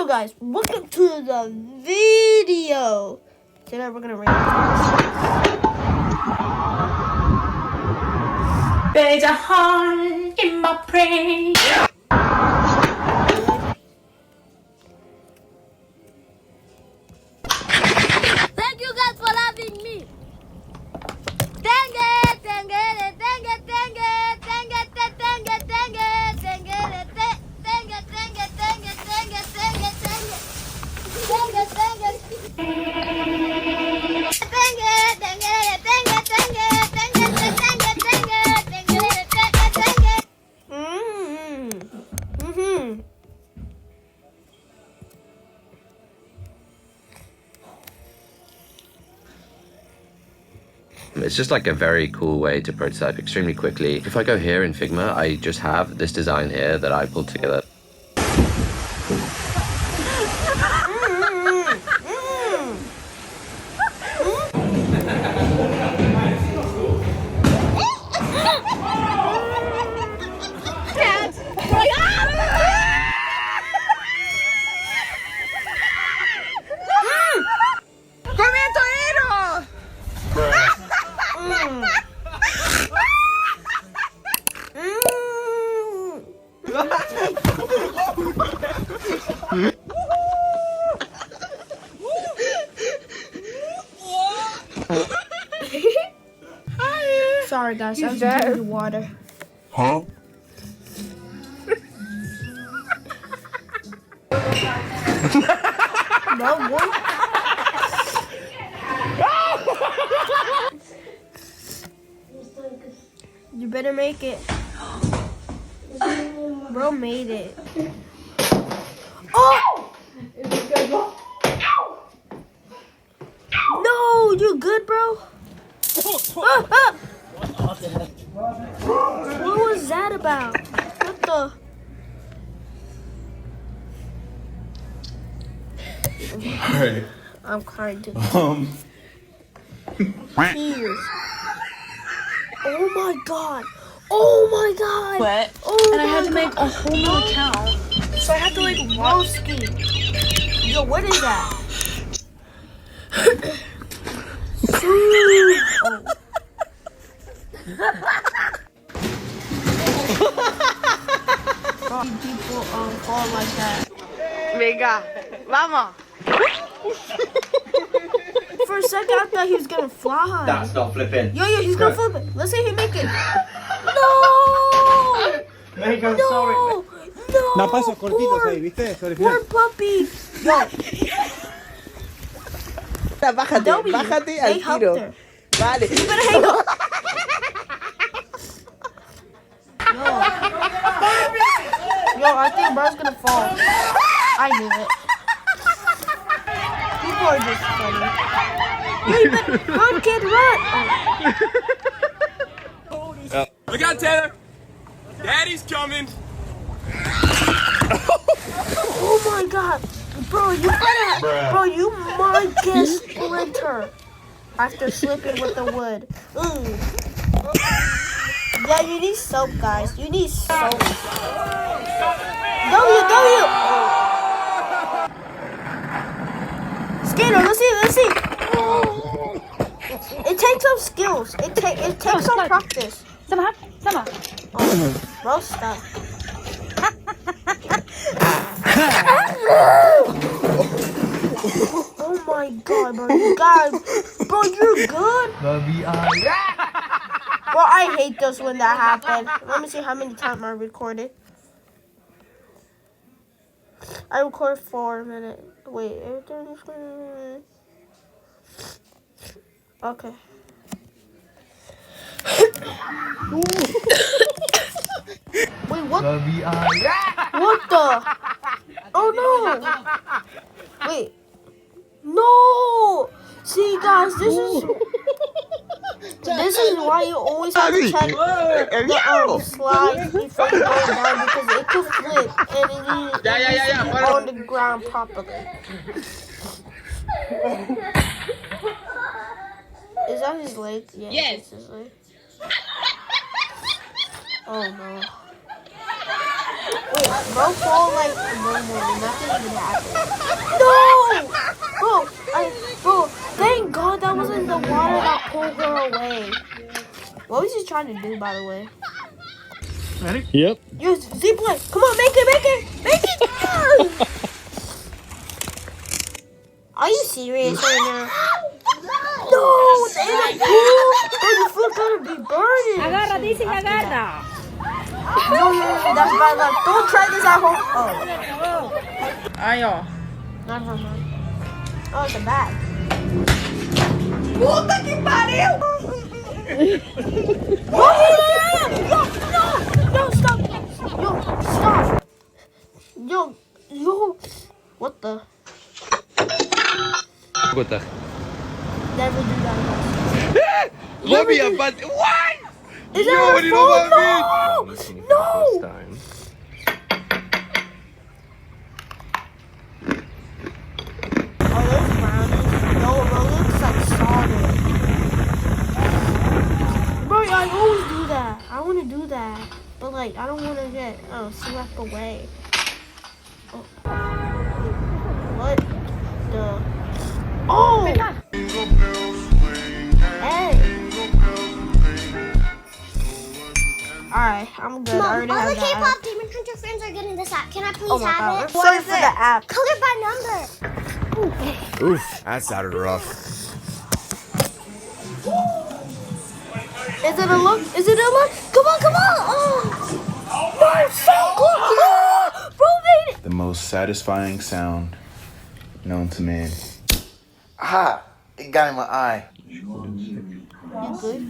So guys, welcome to the video. Today we're gonna rank. There's a heart in my brain. Thank you guys for loving me. Thank it, thank it, thank it, thank it, thank it, thank it, thank it, thank it, thank it, thank it, thank it, thank it, thank it, thank it, thank it, thank it. It's just like a very cool way to prototype extremely quickly. If I go here in Figma, I just have this design here that I pulled together. Sorry guys, I was drinking the water. Huh? No, boy. You better make it. Bro made it. Oh! No, you good, bro? Ah, ah. What was that about? What the? Hey. I'm crying to tears. Oh my god. Oh my god. What? Oh And I had my to make God. a whole new account. So I had to like watch. Broski. Yo, what is that? People fall like that. Venga, vamos. For a second, I thought he was gonna fly. That's not flipping. Yo, he's gonna flip it. Let's see him make it. No! Make I'm No! sorry. No! Da pasos cortitos ahí, ¿viste? Sobre el final. Poor puppy. Yo, Bájate, Dobby, bájate they al helped tiro. her. Vale. You better hang up. Yo, I think bro's gonna fall. I knew it. People are just funny. Yo, you better run, kid, run. Look out, Taylor! Daddy's coming! Oh my god. Bro, you might get splinter after slipping with the wood. Ooh. Yeah, you need soap, guys. You need soap. W. Skater, let's see. It takes some skills. It takes some practice. Sama. Oh, bro, stop. Oh my god, bro. Bro, you're good? Bro, I hate this when that happened. Let me see how many times I recorded. I recorded 4 minutes. Wait, okay. Wait, what? What the? Oh no! Wait. No! See guys, this is why you always have to check the slides before you go down because it could flip and it needs to be on the ground properly. Is that his leg? Yeah, yes. It's his leg. Oh no. Wait, bro fall like normal, nothing even happened. trying to do, by the way? Ready? Yep. Yo, Z-Play. Come on, make it. Are you serious right now? No, it's in a pool. Oh, your foot gonna be burning. Agarra, dice, agarra. No, that's bad luck. Don't try this at home. Oh, Ayo. no. Oh, it's a bag. Puta que pariu! No, stop. Yo, what the? What the? Never do that. Lobby a but what? Is that what do you know about me? No! Oh, those brownies. No, bro, looks like solid. Bro, I always do that. I want to do that. But, like, I don't want to get swept away. Oh. What the? Oh! Hey! Alright, I'm good. I Mom, already all have the that app. K-pop Demon Hunter friends are getting this app. Can I please Oh my have god. it? I'm sorry for the app. Color by number. Oof, that sounded rough. Is it a look? Come on! Oh! No, so close! Oh! Bro made it! The most satisfying sound known to man. Aha! It got in my eye. You good?